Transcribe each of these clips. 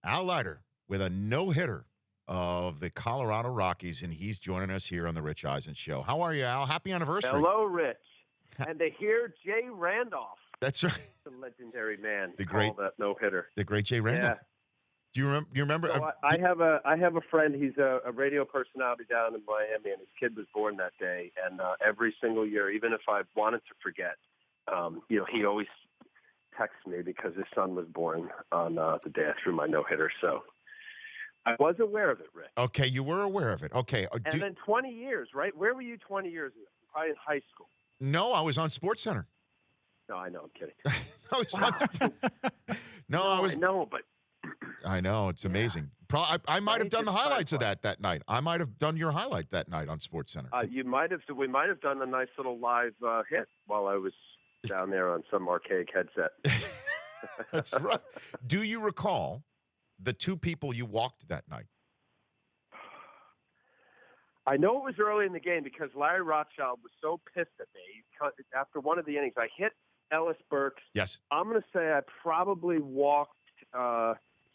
Al Leiter with a no-hitter of the Colorado Rockies, and he's joining us here on the Rich Eisen Show. How are you, Al? Happy anniversary. Hello, Rich. And to hear Jay Randolph. That's right. The legendary man. The great that no-hitter. The great Jay Randolph. Yeah. Do you remember? So I have a friend. He's a radio personality down in Miami, and his kid was born that day. And every single year, even if I wanted to forget, he always texts me because his son was born on the day I threw my no-hitter. So I was aware of it, Rick. Okay, you were aware of it. Okay. And then 20 years, right? Where were you 20 years ago? Probably in high school. No, I was on SportsCenter. No, I know. I'm kidding. I know. It's amazing. I might have done the highlights of that night. I might have done your highlight that night on SportsCenter. We might have done a nice little live hit while I was down there on some archaic headset. That's right. Do you recall the two people you walked that night? I know it was early in the game because Larry Rothschild was so pissed at me. After one of the innings, I hit Ellis Burks. Yes. I'm going to say I probably walked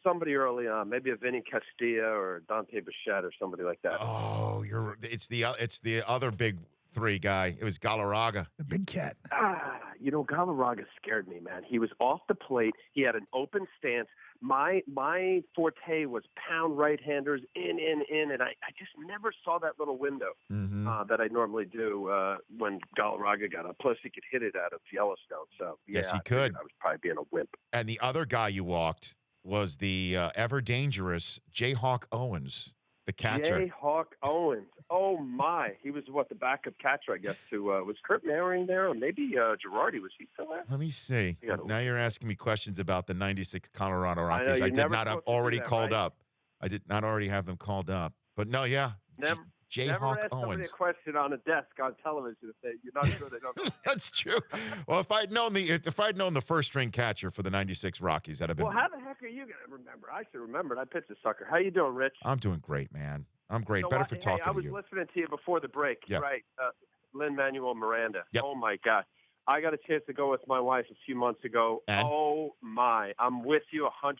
somebody early on, maybe a Vinny Castilla or Dante Bichette or somebody like that. Oh, it's the other big three guy. It was Galarraga. The big cat. Galarraga scared me, man. He was off the plate. He had an open stance. My forte was pound right-handers in, and I just never saw that little window that I normally do when Galarraga got up. Plus, he could hit it out of Yellowstone. So yes, he could. I was probably being a wimp. And the other guy you walked was the ever-dangerous Jayhawk Owens, the catcher. Jayhawk Owens. Oh, my. He was, the backup catcher, I guess, to was Kurt Mehring there? Or maybe Girardi. Was he still there? Let me see. Now you're asking me questions about the 96 Colorado Rockies. I did not have already called right? up. I did not already have them called up. But no, yeah. Jayhawk never ask Owens. Somebody a question on a desk on television if you're not sure they don't know. That's true. Well, if I'd known the first string catcher for the 96 Rockies, that'd have been. Well, how the heck are you going to remember? I should remember. I pitched a sucker. How you doing, Rich? I'm doing great, man. I'm great. Better for talking to you. I was listening to you before the break. Yep. Right. Lin-Manuel Miranda. Yep. Oh, my God. I got a chance to go with my wife a few months ago. And? Oh, my. I'm with you 100%.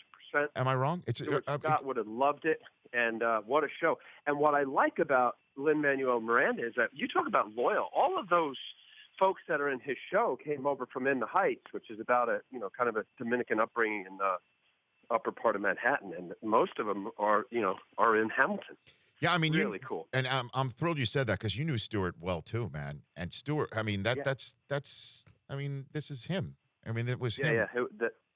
Am I wrong? Scott would have loved it. And what a show. And what I like about Lin-Manuel Miranda is that you talk about loyal. All of those folks that are in his show came over from In the Heights, which is about kind of a Dominican upbringing in the upper part of Manhattan. And most of them are in Hamilton. Yeah, I mean, really cool. And I'm thrilled you said that because you knew Stewart well too, man. And Stewart, I mean, that's. I mean, this is him. I mean, it was him. Yeah.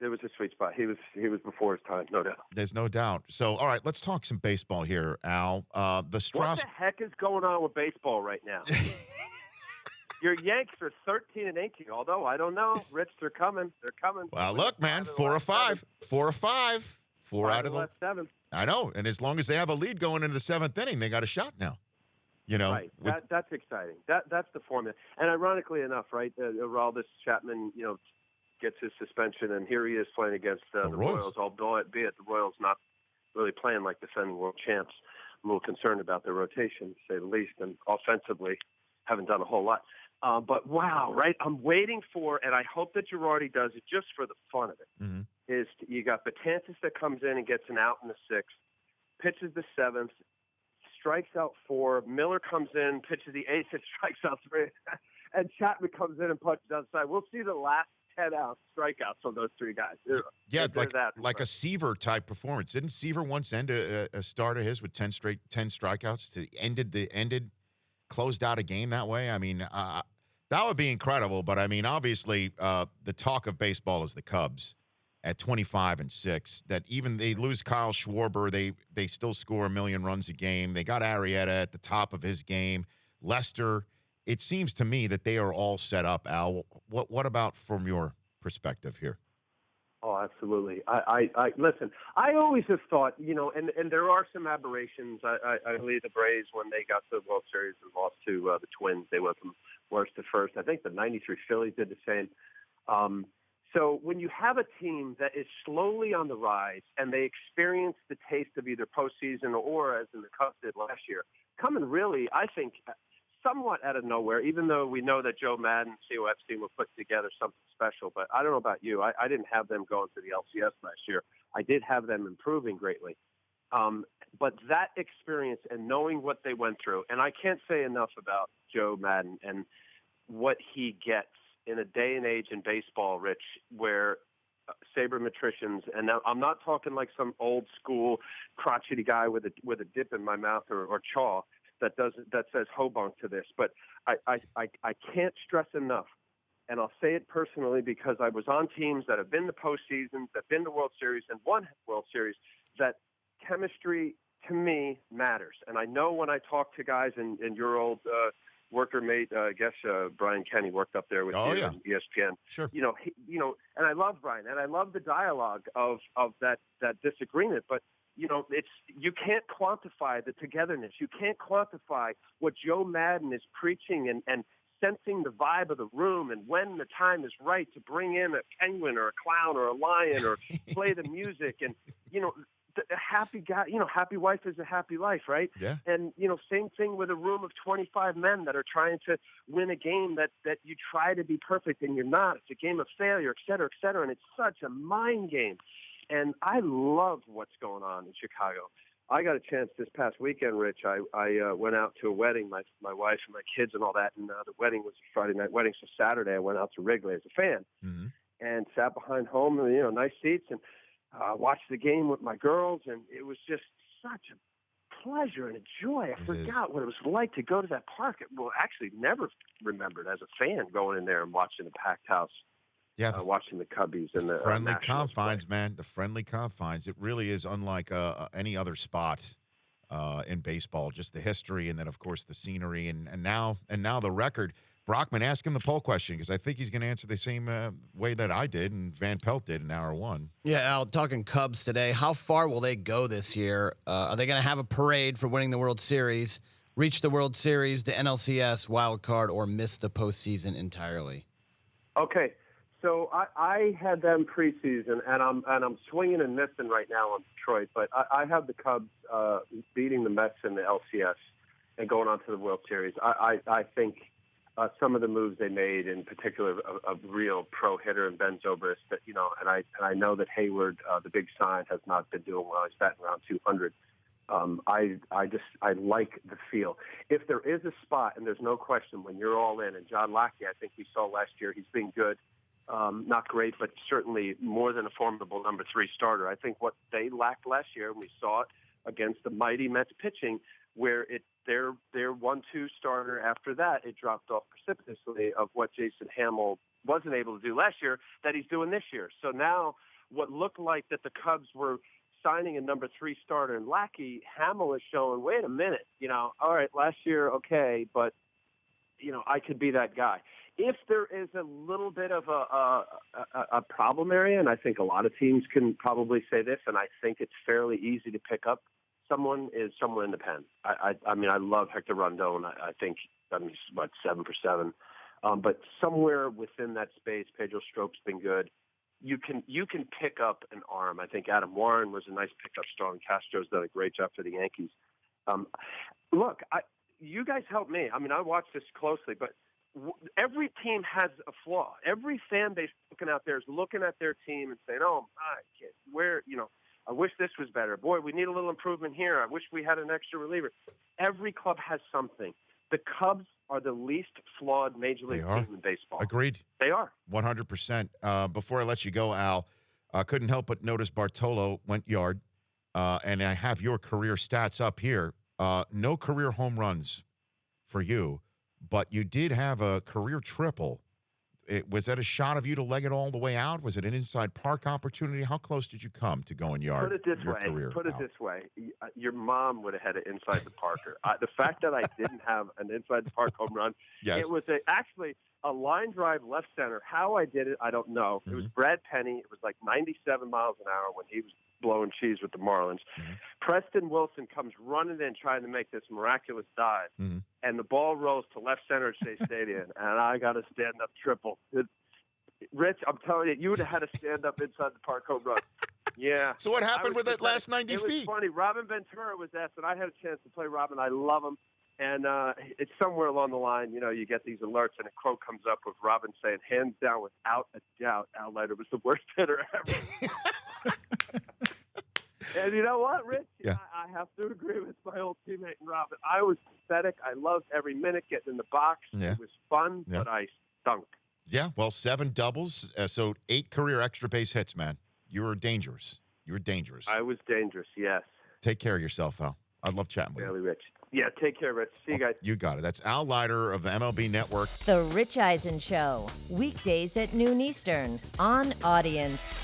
It was a sweet spot. He was before his time, no doubt. There's no doubt. So, all right, let's talk some baseball here, Al. What the heck is going on with baseball right now? Your Yanks are 13 and 18. Although I don't know, Rich, they're coming. They're coming. Well, look, man, 4 or 5, 4 or 5, 4 out of the last 7. I know, and as long as they have a lead going into the 7th inning, they got a shot now. Right. That's exciting. That's the formula. And ironically enough, right, Aroldis Chapman, gets his suspension, and here he is playing against the Royals, albeit the Royals not really playing like defending world champs. I'm a little concerned about their rotation, to say the least, and offensively haven't done a whole lot. But wow, right? I'm waiting for, and I hope that Girardi does it just for the fun of it, is you got Betances that comes in and gets an out in the 6th, pitches the 7th, strikes out 4, Miller comes in, pitches the 8th, and strikes out 3, and Chapman comes in and punches outside. We'll see the last 10-out strikeouts from those 3 guys. Yeah, like a Seaver-type performance. Didn't Seaver once end a start of his with 10 strikeouts? Closed out a game that way? I mean, that would be incredible. But, I mean, obviously, the talk of baseball is the Cubs at 25-6. That even they lose Kyle Schwarber, they still score 1 million runs a game. They got Arrieta at the top of his game. Lester. It seems to me that they are all set up, Al. What about from your perspective here? Oh, absolutely. I listen. I always have thought, and there are some aberrations. I believe the Braves, when they got to the World Series and lost to the Twins, they went from worst to first. I think the '93 Phillies did the same. So when you have a team that is slowly on the rise and they experience the taste of either postseason or, as in the Cubs did last year, coming really, I think, somewhat out of nowhere, even though we know that Joe Madden and C.O. Epstein will put together something special. But I don't know about you. I didn't have them going to the LCS last year. I did have them improving greatly. But that experience and knowing what they went through, and I can't say enough about Joe Madden and what he gets in a day and age in baseball, Rich, where sabermetricians, and now I'm not talking like some old school crotchety guy with a dip in my mouth or chaw that says hobunk to this, but I can't stress enough, and I'll say it personally because I was on teams that have been to postseasons, that have been to World Series and won World Series, that chemistry to me matters. And I know when I talk to guys and your old worker mate, I guess Brian Kenny worked up there with you on ESPN. Sure. And I love Brian, and I love the dialogue of that disagreement. But you can't quantify the togetherness. You can't quantify what Joe Madden is preaching and sensing the vibe of the room, and when the time is right to bring in a penguin or a clown or a lion or play the music, and a happy guy, happy wife is a happy life, right? Yeah. And, same thing with a room of 25 men that are trying to win a game that you try to be perfect and you're not. It's a game of failure, et cetera, et cetera. And it's such a mind game. And I love what's going on in Chicago. I got a chance this past weekend, Rich. I went out to a wedding, my wife and my kids and all that. And the wedding was a Friday night wedding. So Saturday I went out to Wrigley as a fan and sat behind home, nice seats, and watched the game with my girls, and it was just such a pleasure and a joy. I forgot what it was like to go to that park. Well, actually, never remembered as a fan going in there and watching the packed house. Yeah, watching the Cubbies and the friendly confines, man. The friendly confines. It really is unlike any other spot in baseball. Just the history, and then of course the scenery, and now the record. Brockman, ask him the poll question, because I think he's going to answer the same way that I did and Van Pelt did in hour one. Yeah, Al, talking Cubs today, how far will they go this year? Are they going to have a parade for winning the World Series, reach the World Series, the NLCS wild card, or miss the postseason entirely? Okay, so I had them preseason, and I'm swinging and missing right now on Detroit, but I have the Cubs beating the Mets in the LCS and going on to the World Series. I think some of the moves they made, in particular a real pro hitter in Ben Zobrist, that and I know that Hayward, the big sign, has not been doing well. He's batting around 200. I like the feel. If there is a spot, and there's no question when you're all in, and John Lackey, I think we saw last year, he's been good, not great, but certainly more than a formidable number 3 starter. I think what they lacked last year, and we saw it against the mighty Mets pitching, where their 1-2 starter after that, it dropped off precipitously of what Jason Hamill wasn't able to do last year that he's doing this year. So now what looked like that the Cubs were signing a number 3 starter in Lackey, Hamill is showing, wait a minute, all right, last year, okay, but, I could be that guy. If there is a little bit of a problem area, and I think a lot of teams can probably say this, and I think it's fairly easy to pick up, someone is somewhere in the pen. I mean, I love Hector Rondon. I think, he's about 7 for 7. But somewhere within that space, Pedro Strope's been good. You can pick up an arm. I think Adam Warren was a nice pickup. Starlin Castro's done a great job for the Yankees. Look, you guys help me. I mean, I watch this closely, but every team has a flaw. Every fan base looking out there is looking at their team and saying, "Oh my kid, where I wish this was better. Boy, we need a little improvement here. I wish we had an extra reliever." Every club has something. The Cubs are the least flawed major league team in baseball. Agreed. They are. 100%. Before I let you go, Al, couldn't help but notice Bartolo went yard, and I have your career stats up here. No career home runs for you, but you did have a career triple. Was that a shot of you to leg it all the way out? Was it an inside park opportunity? How close did you come to going yard? Put it this way. Your mom would have had it inside the Parker. The fact that I didn't have an inside the park home run, yes. It was actually a line drive left center. How I did it, I don't know. It was Brad Penny. It was like 97 miles an hour when he was blowing cheese with the Marlins. Preston Wilson comes running in trying to make this miraculous dive, and the ball rolls to left center at Shea Stadium, and I got a stand-up triple. Rich, I'm telling you, you would have had a stand-up inside the park home run. Yeah. So what happened with that last 90 feet? It was funny. Robin Ventura was asked, and I had a chance to play Robin. I love him. And it's somewhere along the line, you get these alerts, and a quote comes up with Robin saying, hands down, without a doubt, Al Leiter was the worst hitter ever. And you know what, Rich? Yeah. I have to agree with my old teammate Robin. I was pathetic. I loved every minute getting in the box. Yeah. It was fun, but I stunk. Yeah, well, 7 doubles, so 8 career extra base hits, man. You were dangerous. You were dangerous. I was dangerous, yes. Take care of yourself, Al. I love chatting with you. Really, Rich. Yeah, take care, Rich. See you guys. You got it. That's Al Leiter of the MLB Network. The Rich Eisen Show, weekdays at noon Eastern on Audience.